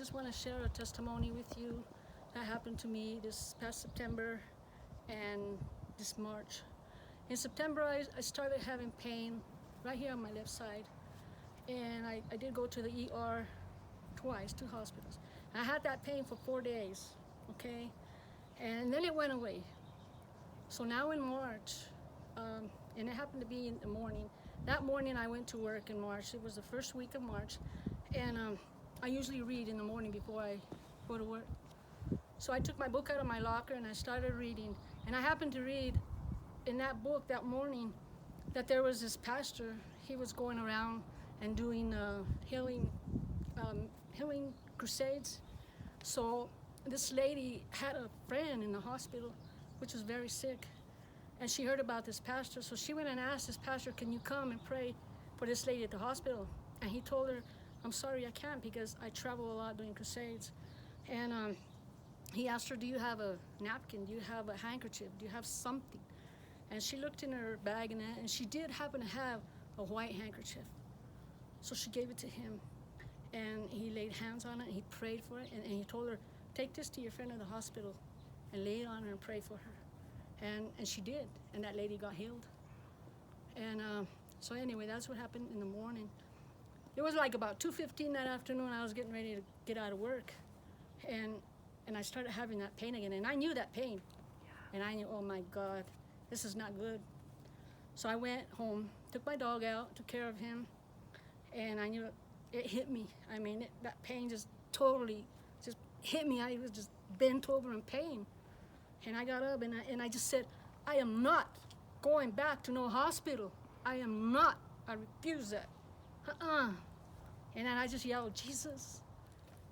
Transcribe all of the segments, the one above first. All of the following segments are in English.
just want to share a testimony with you that happened to me this past September and this March. In September, I started having pain right here on my left side. And I did go to the ER twice, 2 hospitals. I had that pain for 4 days, okay? And then it went away. So now in March, and it happened to be in the morning. That morning I went to work in March. It was the first week of March. And I usually read in the morning before I go to work. So I took my book out of my locker and I started reading. And I happened to read in that book that morning that there was this pastor. He was going around and doing healing crusades. So this lady had a friend in the hospital which was very sick, and she heard about this pastor, so she went and asked this pastor, can you come and pray for this lady at the hospital? And he told her, I'm sorry, I can't, because I travel a lot doing crusades. And he asked her, do you have a napkin? Do you have a handkerchief? Do you have something? And she looked in her bag, and she did happen to have a white handkerchief. So she gave it to him, and he laid hands on it, and he prayed for it, and he told her, take this to your friend at the hospital and lay it on her and pray for her. And she did, and that lady got healed. And so anyway, that's what happened in the morning. It was like about 2:15 that afternoon. I was getting ready to get out of work, and I started having that pain again, and I knew that pain. And I knew, oh my God, this is not good. So I went home, took my dog out, took care of him, and I knew it hit me. I mean, that pain just totally just hit me. I was just bent over in pain. And I got up and I just said, I am not going back to no hospital. I am not. I refuse that. And then I just yelled, Jesus,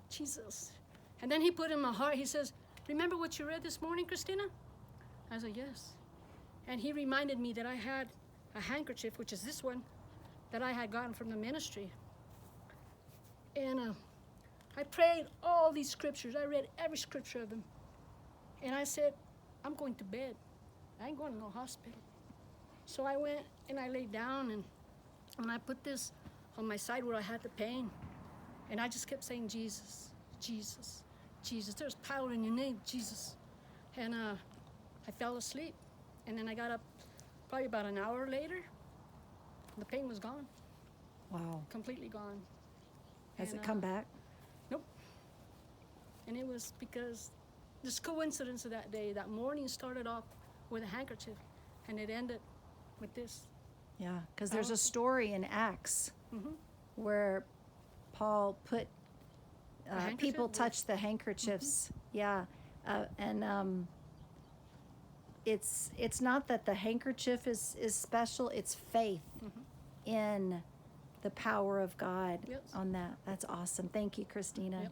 Jesus. And then he put in my heart, he says, remember what you read this morning, Cristina? I said, yes. And he reminded me that I had a handkerchief, which is this one, that I had gotten from the ministry. And I prayed all these scriptures. I read every scripture of them. And I said, I'm going to bed. I ain't going to no hospital. So I went and I laid down, and I put this on my side where I had the pain. And I just kept saying, Jesus, Jesus, Jesus. There's power in your name, Jesus. And I fell asleep. And then I got up probably about an hour later. The pain was gone. Wow. Completely gone. Has it come back? Nope. And it was because this coincidence of that day, that morning started off with a handkerchief, and it ended with this. Yeah, because there's a story in Acts where Paul put people touch the handkerchiefs. Yeah, and it's not that the handkerchief is special. It's faith in the power of God on that. That's awesome. Thank you, Christina. Yep.